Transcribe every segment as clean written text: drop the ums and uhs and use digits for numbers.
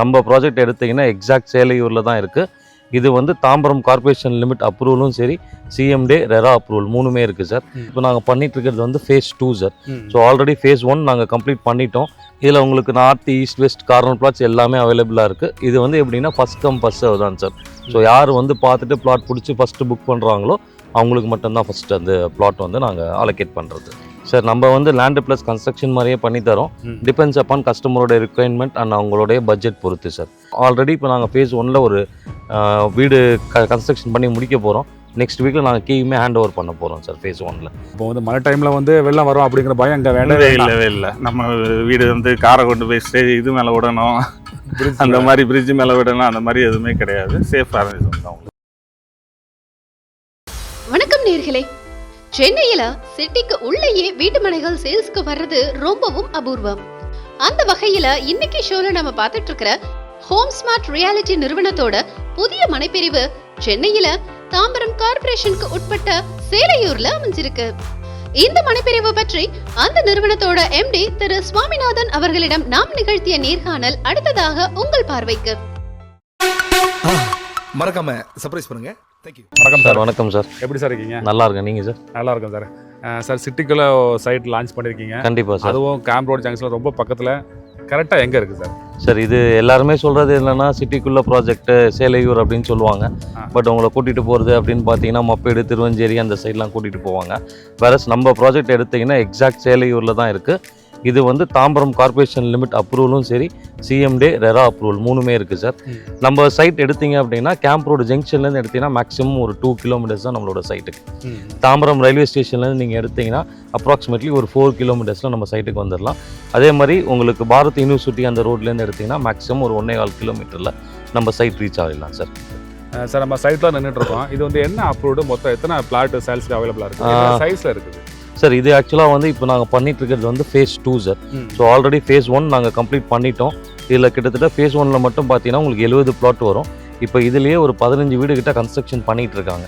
நம்ம ப்ராஜெக்ட் எடுத்தீங்கன்னா எக்ஸாக்ட் சேலையூரில் தான் இருக்குது. இது வந்து தாம்பரம் கார்பரேஷன் லிமிட் அப்ரூவலும் சரி, சிஎம்டே ரெரா அப்ரூவல் மூணுமே இருக்குது சார். இப்போ நாங்கள் பண்ணிட்டு இருக்கிறது வந்து phase 2 sir. So already phase 1 நாங்கள் கம்ப்ளீட் பண்ணிட்டோம். இதில் உங்களுக்கு north east west corner flats எல்லாமே அவைலபிளாக இருக்குது. இது வந்து எப்படின்னா ஃபஸ்ட் கம் ஃபஸ்ட் சர்வ் தான் சார். ஸோ யார் வந்து பார்த்துட்டு பிளாட் பிடிச்சி ஃபஸ்ட்டு புக் பண்ணுறாங்களோ அவங்களுக்கு மட்டும்தான் ஃபஸ்ட்டு அந்த பிளாட் வந்து நாங்கள் அலோகேட் பண்ணுறது சார். நம்ம வந்து லேண்டு ப்ளஸ் கன்ஸ்ட்ரக்ஷன் மாதிரியே பண்ணித்தரோம். டிபெண்ட்ஸ் அப்பான் கஸ்டமரோட ரிக்வயர்மெண்ட் அண்ட் அவங்களுடைய பட்ஜெட் பொறுத்து சார். ஆல்ரெடி இப்போ நாங்கள் ஃபேஸ் 1ல் ஒரு வீடு கன்ஸ்ட்ரக்ஷன் பண்ணி முடிக்க போகிறோம். நெக்ஸ்ட் வீக்கில் நாங்கள் கீயுமே ஹேண்ட் ஓவர் பண்ண போகிறோம் சார் ஃபேஸ் 1ல். இப்போ வந்து மழை டைமில் வந்து வெள்ளம் வரும் அப்படிங்கிற பயம் இங்கே வேண்டவே இல்லை. நம்ம வீடு வந்து காரை கொண்டு போய் ஸ்டேஜ் இது மேலே விடணும், அந்த மாதிரி பிரிட்ஜ் மேலே விடணும், அந்த மாதிரி எதுவுமே கிடையாது. சேஃப் அரேஞ்ச்மெண்ட் தான். வணக்கம் நேர்களே. சென்னையில சிட்டிக்கு உள்ளேயே வீட்டு மனைகள் சேல்ஸ்க்கு வர்றது ரொம்பவும் அபூர்வம். அந்த வகையில இன்னைக்கு ஷோல நம்ம பார்த்துட்டு இருக்கிற ஹோம் ஸ்மார்ட் ரியாலிட்டி நிறுவனத்தோட புதிய மனைப்பிரிவு சென்னையில தாம்பரம் கார்பரேஷனுக்கு உட்பட்ட சேலையூர்ல அமைஞ்சிருக்கு. இந்த மனைப்பிரிவு பற்றி அந்த நிறுவனத்தோட எம்டி திரு சுவாமிநாதன் அவர்களிடம் நாம் நிகழ்த்திய நேர்காணல் அடுத்ததாக உங்கள் பார்வைக்கு. மறக்காம சர்ப்ரைஸ் பண்ணுங்க. தேங்க்யூ. வணக்கம் சார். வணக்கம் சார். எப்படி சார் இருக்கீங்க? நல்லா இருக்கேன். நீங்கள் சார்? நல்லா இருக்கும் சார். சார் சிட்டிக்குள்ளே சைட் லான்ச் பண்ணியிருக்கீங்க. கண்டிப்பாக சார். அதுவும் கேம்ப் ரோட் ஜங்ஷனில் ரொம்ப பக்கத்தில். கரெக்டாக எங்கே இருக்குது சார்? சார் இது எல்லாருமே சொல்கிறது என்னென்னா சிட்டிக்குள்ளே ப்ராஜெக்ட்டு சேலையூர் அப்படின்னு சொல்லுவாங்க. பட் உங்களை கூட்டிகிட்டு போகிறது அப்படின்னு பார்த்தீங்கன்னா மப்பேடு, திருவஞ்சேரி அந்த சைட்லாம் கூட்டிகிட்டு போவாங்க. வேறஸ் நம்ம ப்ராஜெக்ட் எடுத்திங்கன்னா எக்ஸாக்ட் சேலையூரில் தான் இருக்குது. இது வந்து தாம்பரம் கார்பரேஷன் லிமிட் அப்ரூவலும் சரி, சிஎம்டே ரெரா அப்ரூவல் மூணுமே இருக்குது சார். நம்ம சைட் எடுத்தீங்க அப்படின்னா கேம்ப் ரோடு ஜங்ஷன்லேருந்து எடுத்தீங்கன்னா மேக்ஸிமம் ஒரு 2 கிலோமீட்டர்ஸ் தான் நம்மளோட சைட்டுக்கு. தாம்பரம் ரயில்வே ஸ்டேஷன்லேருந்து நீங்கள் எடுத்தீங்கன்னா அப்ராக்சிமேட்லி ஒரு 4 கிலோமீட்டர்ஸில் நம்ம சைட்டுக்கு வந்துடலாம். அதே மாதிரி உங்களுக்கு பாரத் யூனிவர்சிட்டி அந்த ரோட்லேருந்து எடுத்தீங்கன்னா மேக்ஸிமம் ஒரு 1.25 கிலோமீட்டரில் நம்ம சைட் ரீச் ஆகிடலாம் சார். சார் நம்ம சைட்டில் நின்றுட்டு இருக்கோம். இது வந்து என்ன அப்ரூவ்டு, மொத்தம் எத்தனை பிளாட் சேல்ஸ்க்கு அவைலபிளாக இருக்குது, சைஸில் இருக்குது சார்? இது ஆக்சுவலாக வந்து இப்போ நாங்கள் பண்ணிட்டு இருக்கிறது வந்து phase 2 sir. So already phase 1 நாங்கள் கம்ப்ளீட் பண்ணிட்டோம். இதில் கிட்டத்தட்ட ஃபேஸ் 1ல் மட்டும் பார்த்தீங்கன்னா உங்களுக்கு 70 பிளாட் வரும். இப்போ இதுலேயே ஒரு 15 வீடு கிட்ட கன்ஸ்ட்ரக்ஷன் பண்ணிட்டு இருக்காங்க.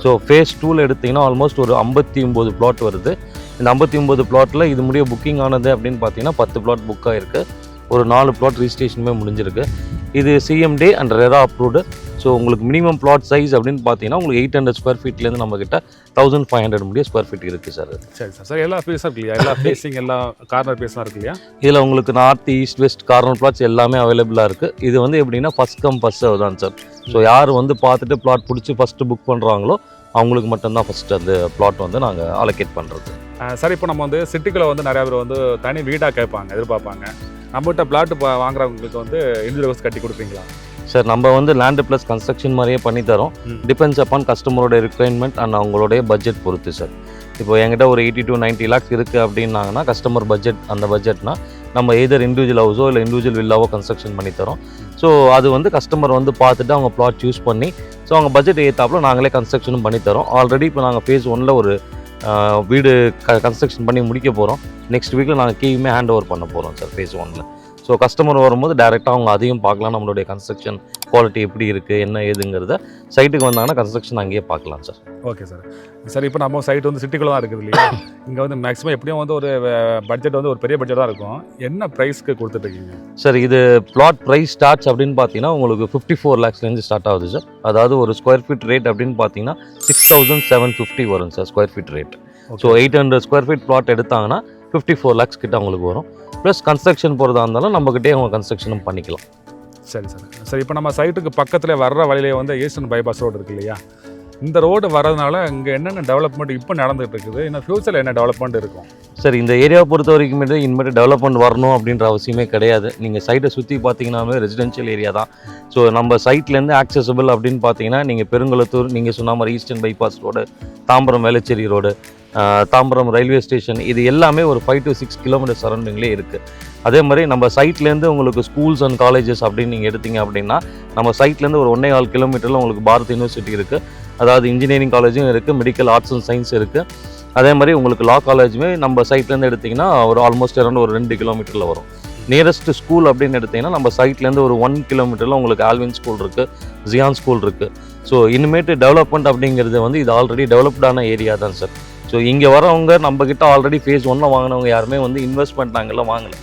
ஸோ ஃபேஸ் 2ல் எடுத்திங்கன்னா ஆல்மோஸ்ட் ஒரு 59 பிளாட் வருது. இந்த 59 பிளாட்டில் இது முடிய புக்கிங் ஆனது அப்படின்னு பார்த்தீங்கன்னா 10 பிளாட் புக் ஆகிருக்கு. ஒரு 4 பிளாட் ரிஜிஸ்ட்ரேஷனுமே முடிஞ்சிருக்கு. இது சிஎம்டே அண்ட் ரெரா அப்ரூவ்டு. ஸோ உங்களுக்கு மினிமம் பிளாட் சைஸ் அப்படின்னு பார்த்தீங்கன்னா உங்களுக்கு 800 ஸ்கொயர் ஃபீட்லேருந்து நம்மக்கிட்ட 1500 முடிய ஸ்கொயர் ஃபீட் இருக்குது சார். சரி சார். சார் எல்லா ஃபேஸாக இருக்கு இல்லையா? எல்லா ஃபேஸிங் எல்லா கார்னர் ஃபேஸாக இருக்கு இல்லையா? இதில் உங்களுக்கு north east west corner flats எல்லாமே அவைலபிளாக இருக்குது. இது வந்து எப்படின்னா ஃபஸ்ட் கம் ஃபஸ்ட் சர்வ் தான் சார். ஸோ யார் வந்து பார்த்துட்டு பிளாட் பிடிச்சி ஃபஸ்ட்டு புக் பண்ணுறாங்களோ அவங்களுக்கு மட்டும்தான் ஃபஸ்ட்டு அந்த பிளாட் வந்து நாங்கள் அலோகேட் பண்ணுறது சார். இப்போ நம்ம வந்து சிட்டிக்குள்ளே வந்து நிறையா பேர் வந்து தனி வீடாக கேட்பாங்க, எதிர்பார்ப்பாங்க. நம்மகிட்ட பிளாட் வாங்குறவங்களுக்கு வந்து இண்டிவிஜுவல்ஸ் கட்டி கொடுப்பீங்களா சார்? நம்ம வந்து லேண்டு ப்ளஸ் கன்ஸ்ட்ரக்ஷன் மாதிரியே பண்ணித்தரோம். டிபெண்ட்ஸ் அப்பான் கஸ்டமரோட ரிக்வயர்மெண்ட் அண்ட் அவங்களுடைய பட்ஜெட் பொறுத்து சார். இப்போ என்கிட்ட ஒரு 80 to 90 lakhs இருக்குது அப்படின்னாங்கன்னா கஸ்டமர் பட்ஜெட், அந்த பட்ஜெட்னா நம்ம எதர் இண்டிவிஜுவல் ஹவுஸோ இல்லை இண்டிவிஜுவல் வில்லாவோ கன்ஸ்ட்ரக்ஷன் பண்ணி தரோம். ஸோ அது வந்து கஸ்டமர் வந்து பார்த்துட்டு அவங்க பிளாட் சூஸ் பண்ணி ஸோ அவங்க பட்ஜெட் ஏற்றாப்புல நாங்களே கன்ஸ்ட்ரக்ஷனும் பண்ணித்தரோம். ஆல்ரெடி இப்போ நாங்கள் ஃபேஸ் 1ல் ஒரு வீடு கன்ஸ்ட்ரக்ஷன் பண்ணி முடிக்க போகிறோம். நெக்ஸ்ட் வீக்கில் நாங்கள் கீயுமே ஹேண்ட் ஓவர் பண்ண போகிறோம் சார் ஃபேஸ் 1ல். ஸோ கஸ்டமர் வரும்போது டேரெக்டாக அவங்க அதையும் பார்க்கலாம், நம்மளுடைய கன்ஸ்ட்ரக்ஷன் குவாலிட்டி எப்படி இருக்குது என்ன ஏதுங்கிறத. சைட்டுக்கு வந்தாங்கன்னா கன்ஸ்ட்ரக்ஷன் அங்கேயே பார்க்கலாம் சார். Okay sir. சார் இப்போ நம்ம சைட் வந்து சிட்டிக்குள்ளே தான் இருக்குது இல்லையா? இங்கே வந்து மேக்ஸிமம் எப்படியும் வந்து ஒரு பட்ஜெட் வந்து ஒரு பெரிய பட்ஜெட் தான் இருக்கும். என்ன ப்ரைஸ்க்கு கொடுத்துட்ருக்கீங்க சார்? இது பிளாட் ப்ரைஸ் ஸ்டார்ட்ஸ் அப்படின்னு பார்த்தீங்கன்னா உங்களுக்கு 54 lakhsலேருந்து ஸ்டார்ட் ஆகுது சார். அதாவது ஒரு ஸ்கொயர் ஃபீட் ரேட் அப்படின்னு பார்த்தீங்கன்னா 6750 வரும் sir square feet rate. So 800 square feet flat எடுத்தாங்கன்னா 54 lakhs கிட்ட அவங்களுக்கு வரும். ப்ளஸ் கன்ஸ்ட்ரக்ஷன் போகிறதா இருந்தாலும் நம்மக்கிட்டே அவங்க கன்ஸ்ட்ரக்ஷனும் பண்ணிக்கலாம். சரி சார். சார் இப்போ நம்ம சைட்டுக்கு பக்கத்தில் வர்ற வழியிலே வந்து ஈஸ்டர்ன் பைபாஸ் ரோடு இருக்குது இல்லையா? இந்த ரோடு வரதுனால இங்கே என்னென்ன டெவலப்மெண்ட் இப்போ நடந்துகிட்டு இருக்குது, இன்னும் ஃப்யூச்சரில் என்ன டெவலப்மெண்ட் இருக்கும் சார்? இந்த ஏரியாவை பொறுத்த வரைக்கும் இனிமேட்டு டெவலப்மெண்ட் வரணும் அப்படின்ற அவசியமே கிடையாது. நீங்கள் சைட்டை சுற்றி பார்த்தீங்கன்னாவே ரெசிடென்ஷியல் ஏரியா தான். ஸோ நம்ம சைட்லேருந்து ஆக்சசபிள் அப்படின்னு பார்த்தீங்கன்னா நீங்கள் பெருங்குளத்தூர், நீங்கள் சொன்ன மாதிரி eastern bypass road, Tambaram Velachery road, Tambaram railway station, இது எல்லாமே ஒரு 5 to 6 கிலோமீட்டர் சரௌண்டிங்லேயே இருக்குது. அதே மாதிரி நம்ம சைட்லேருந்து உங்களுக்கு ஸ்கூல்ஸ் அண்ட் காலேஜஸ் அப்படின்னு நீங்கள் எடுத்தீங்க அப்படின்னா நம்ம சைட்லேருந்து ஒரு 1.25 கிலோமீட்டரில் உங்களுக்கு பாரத் யூனிவர்சிட்டி இருக்குது. அதாவது இன்ஜினியரிங் காலேஜும் இருக்குது, மெடிக்கல் ஆர்ட்ஸ் அண்ட் சயின்ஸ் இருக்குது. அதே மாதிரி உங்களுக்கு லா காலேஜுமே நம்ம சைட்லேருந்து எடுத்திங்கன்னா ஒரு ஆல்மோஸ்ட் அரௌண்ட் ஒரு 2 கிலோமீட்டரில் வரும். நியரஸ்ட் ஸ்கூல் அப்படின்னு எடுத்திங்கன்னா நம்ம சைட்லேருந்து ஒரு 1 கிலோமீட்டரில் உங்களுக்கு ஆல்வின் ஸ்கூல் இருக்குது, ஜியான் ஸ்கூல் இருக்குது. ஸோ இனிமேட்டு டெவலப்மெண்ட் அப்படிங்கிறது வந்து இது ஆல்ரெடி டெவலப்டான ஏரியா தான் சார். ஸோ இங்கே வரவங்க நம்மக்கிட்ட ஆல்ரெடி ஃபேஸ் 1 வாங்கினவங்க யாருமே வந்து இன்வெஸ்ட்மெண்ட் நாங்கள்லாம் வாங்கலை.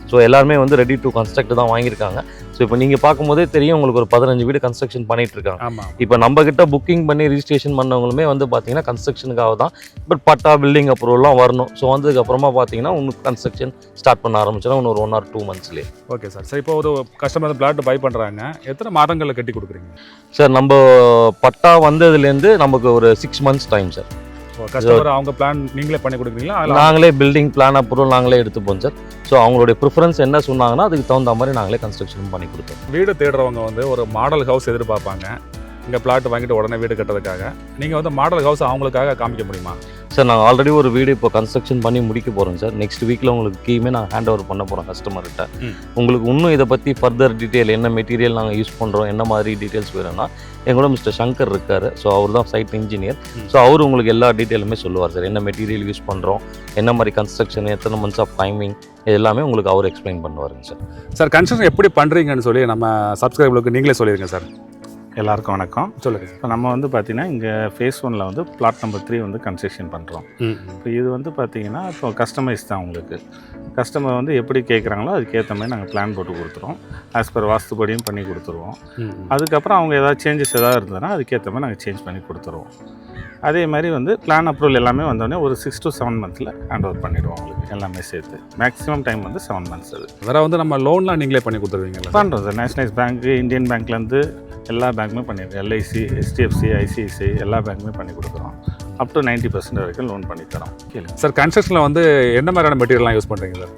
ஸோ எல்லாருமே வந்து ரெடி டு கன்ஸ்ட்ரக்ட் தான் வாங்கியிருக்காங்க. ஸோ இப்போ நீங்கள் பார்க்கும்போதே தெரியும் உங்களுக்கு ஒரு 15 வீடு கன்ஸ்ட்ரக்ஷன் பண்ணிட்டு இருக்காங்க. ஆமாம். இப்போ நம்மக்கிட்ட புக்கிங் பண்ணி ரிஜிஸ்ட்ரேஷன் பண்ணவங்களுமே வந்து பார்த்தீங்கன்னா கன்ஸ்ட்ரக்ஷனுக்காக தான். பட் பட்டா பில்டிங் அப்ரூவல்லாம் வரணும். ஸோ வந்ததுக்கப்புறமா பார்த்தீங்கன்னா உங்களுக்கு கன்ஸ்ட்ரக்ஷன் ஸ்டார்ட் பண்ண ஆரம்பிச்சோன்னா இன்னொரு 1 or 2 monthsலேயே. Okay sir. சார் இப்போ ஒரு கஸ்டமர் பிளாட் பை பண்ணுறாங்க, எத்தனை மாதங்களில் கட்டி கொடுக்குறீங்க சார் நம்ம பட்டா வந்ததுலேருந்து நமக்கு ஒரு 6 months டைம் சார். கஸ்டமர் அவங்க பிளான் நீங்களே பண்ணி கொடுக்குறீங்களா? நாங்களே பில்டிங் பிளான் அப்ரூவல் நாங்களே எடுத்துப்போம் சார். ஸோ அவங்களுடைய ப்ரிஃபரன்ஸ் என்ன சொன்னாங்கன்னா அதுக்கு தகுந்த மாதிரி நாங்களே கன்ஸ்ட்ரக்ஷன் பண்ணி கொடுத்தோம். வீடு தேடுறவங்க வந்து ஒரு மாடல் ஹவுஸ் எதிர்பார்ப்பாங்க, இங்கே பிளாட் வாங்கிட்டு உடனே வீடு கட்டுறதுக்காக. நீங்கள் வந்து மாடல் ஹவுஸ் அவங்களுக்காக காமிக்க முடியுமா? சார் நாங்கள் ஆல்ரெடி ஒரு வீடு இப்போ கன்ஸ்ட்ரக்ஷன் பண்ணி முடிக்க போகிறோம் சார். நெக்ஸ்ட் வீக்கில் உங்களுக்கு கீமே நான் ஹேண்ட் ஓவர் பண்ண போகிறோம் கஸ்டமர்கிட்ட. உங்களுக்கு இன்னும் இதை பற்றி ஃபர்தர் டீட்டெயில் என்ன மெட்டீரியல் நாங்கள் யூஸ் பண்ணுறோம், என்ன மாதிரி டீட்டெயில்ஸ் வேணும்னா எங்களோட மிஸ்டர் சங்கர் இருக்கார். ஸோ அவர் தான் சைட் இன்ஜினியர். ஸோ அவர் உங்களுக்கு எல்லா டீட்டெயிலுமே சொல்லுவார் சார். என்ன மெட்டீரியல் யூஸ் பண்ணுறோம், என்ன மாதிரி கன்ஸ்ட்ரக்ஷன், எத்தனை மந்த்ஸ் ஆஃப் டைமிங், இது எல்லாமே உங்களுக்கு அவர் எக்ஸ்பிளைன் பண்ணுவாருங்க சார். சார் கன்ஸ்ட்ரக்ஷன் எப்படி பண்ணுறீங்கன்னு சொல்லி நம்ம சப்ஸ்கிரைபருக்கு நீங்களே சொல்லிடுங்க சார். எல்லாருக்கும் வணக்கம். சொல்லுங்கள். இப்போ நம்ம வந்து பார்த்தீங்கன்னா இங்கே ஃபேஸ் 1ல் வந்து பிளாட் நம்பர் 3 வந்து கன்ஸ்ட்ரக்ஷன் பண்ணுறோம். இப்போ இது வந்து பார்த்தீங்கன்னா இப்போ கஸ்டமைஸ் தான். உங்களுக்கு கஸ்டமர் வந்து எப்படி கேட்குறாங்களோ அதுக்கேற்ற மாதிரி நாங்கள் பிளான் போட்டு கொடுத்துருவோம். ஆஸ் பர் வாஸ்துபடியும் பண்ணி கொடுத்துருவோம். அதுக்கப்புறம் அவங்க ஏதாவது சேஞ்சஸ் ஏதாவது இருந்ததுன்னா அதுக்கேற்ற மாதிரி நாங்கள் சேஞ்ச் பண்ணி கொடுத்துருவோம். அதே மாதிரி வந்து பிளான் அப்ரூவல் எல்லாமே வந்தோடனே ஒரு 6 to 7 months ஹேண்ட் ஓவர் பண்ணிவிடுவோம். உங்களுக்கு எல்லாமே சேர்த்து மேக்ஸிமம் டைம் வந்து 7 months. அது வேறு வந்து நம்ம லோன்லாம் நீங்களே பண்ணி கொடுத்துருவீங்களா? பண்ணுறோம் சார். நேஷனலைஸ் பேங்க்கு, இந்தியன் பேங்க்லேருந்து எல்லா பேங்க்குமே பண்ணிடுறோம். எல்ஐசி, HDFC, ICICI எல்லா பேங்க்குமே பண்ணி கொடுக்குறோம். அப் டு 90% வரைக்கும் லோன் பண்ணி தரோம். கேளுங்க சார். கன்ஸ்ட்ரக்ஷனில் வந்து என்ன மாதிரியான மெட்டீரியல்லாம் யூஸ் பண்ணுறீங்க சார்?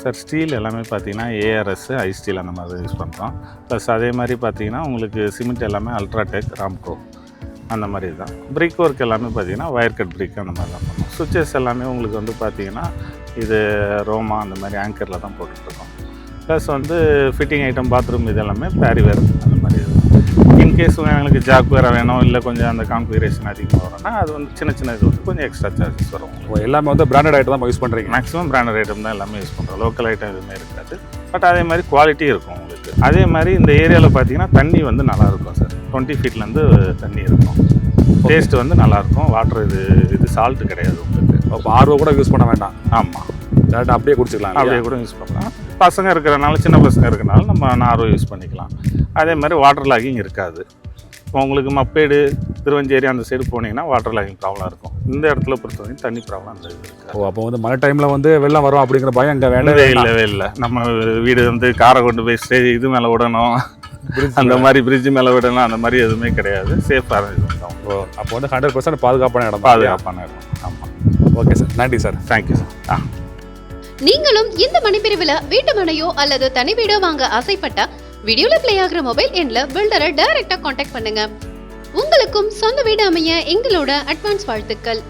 சார் ஸ்டீல் எல்லாமே பார்த்தீங்கன்னா ARS, ஐ ஸ்டீல் அந்த மாதிரி யூஸ் பண்ணுறோம். ப்ளஸ் அதே மாதிரி பார்த்தீங்கன்னா உங்களுக்கு சிமெண்ட் எல்லாமே அல்ட்ராடெக், ராம்கோ அந்த மாதிரி தான். பிரிக் ஒர்க் எல்லாமே பார்த்தீங்கன்னா வயர் கட் பிரிக் அந்த மாதிரி தான் பண்ணுவோம். சுவிட்சஸ் எல்லாமே உங்களுக்கு வந்து பார்த்தீங்கன்னா இது ரோமா அந்த மாதிரி ஆங்கரில் தான் போட்டுட்ருக்கோம். ப்ளஸ் வந்து ஃபிட்டிங் ஐட்டம், பாத்ரூம் இது எல்லாமே பேரிவேர் அந்த மாதிரி இது. இன்கேஸ் எங்களுக்கு ஜாக் வேறு வேணும், இல்லை கொஞ்சம் அந்த கான்ஃபிகரேஷன் அதிகமாக வரும்னா அது வந்து சின்ன சின்ன இது வந்து கொஞ்சம் எக்ஸ்ட்ரா சார்ஜஸ் வரும். எல்லாமே வந்து பிராண்டட் ஐட்டம் தான் யூஸ் பண்ணுறீங்க? மேக்ஸிமம் பிராண்டட் ஐட்டம் தான் எல்லாமே யூஸ் பண்ணுறோம். லோக்கல் ஐட்டம் எதுவுமே இருக்காது. பட் அதே மாதிரி குவாலிட்டி இருக்கும் உங்களுக்கு. அதே மாதிரி இந்த ஏரியாவில் பார்த்தீங்கன்னா தண்ணி வந்து நல்லாயிருக்கும் சார். 20 feetலேருந்து தண்ணி இருக்கும். டேஸ்ட் வந்து நல்லாயிருக்கும். வாட்டர் இது சால்ட்டு கிடையாது உங்களுக்கு. அப்போ ஆர்வ கூட யூஸ் பண்ண வேண்டாம். ஆமாம், டேரெக்டாக அப்படியே குடிச்சிக்கலாம். அப்படியே கூட யூஸ் பண்ணலாம். பசங்க இருக்கிறனால, சின்ன பசங்க இருக்கிறனால நம்ம ஆர்வம் யூஸ் பண்ணிக்கலாம். அதே மாதிரி வாட்டர் லாகிங் இருக்காது. இப்போ உங்களுக்கு மப்பேடு, திருவஞ்சேரி அந்த சைடு போனீங்கன்னா வாட்டர் லாகிங் ப்ராப்ளம் இருக்கும். இந்த இடத்துல பொறுத்தவரைக்கும் தண்ணி ப்ராப்ளம் அந்த இது இருக்காது. அப்போ வந்து மழை டைமில் வந்து வெள்ளம் வரும் அப்படிங்கிற பயம் இங்கே வேண்டவே இல்லவே இல்லை. நம்ம வீடு வந்து காரை கொண்டு போய் இது மேலே விடணும், அந்த மாதிரி பிரிட்ஜ் மேலே விடணும், அந்த மாதிரி எதுவுமே கிடையாது. சேஃபாக இருக்கும். அப்போ வந்து 100% பாதுகாப்பான இடம். பாதுகாப்பான இடம். ஆமாம். ஓகே சார், நன்றி சார். Thank you sir. நீங்களும் இந்த மணிப்பிரிவுல வீட்டு மனையோ அல்லது தனி வீடோ வாங்க ஆசைப்பட்டா வீடியோல பிளே ஆகுற மொபைல் எண்ல பில்டரை டைரக்டா காண்டாக்ட் பண்ணுங்க. உங்களுக்கும் சொந்த வீடு அமைய எங்களோட அட்வான்ஸ் வாழ்த்துக்கள்.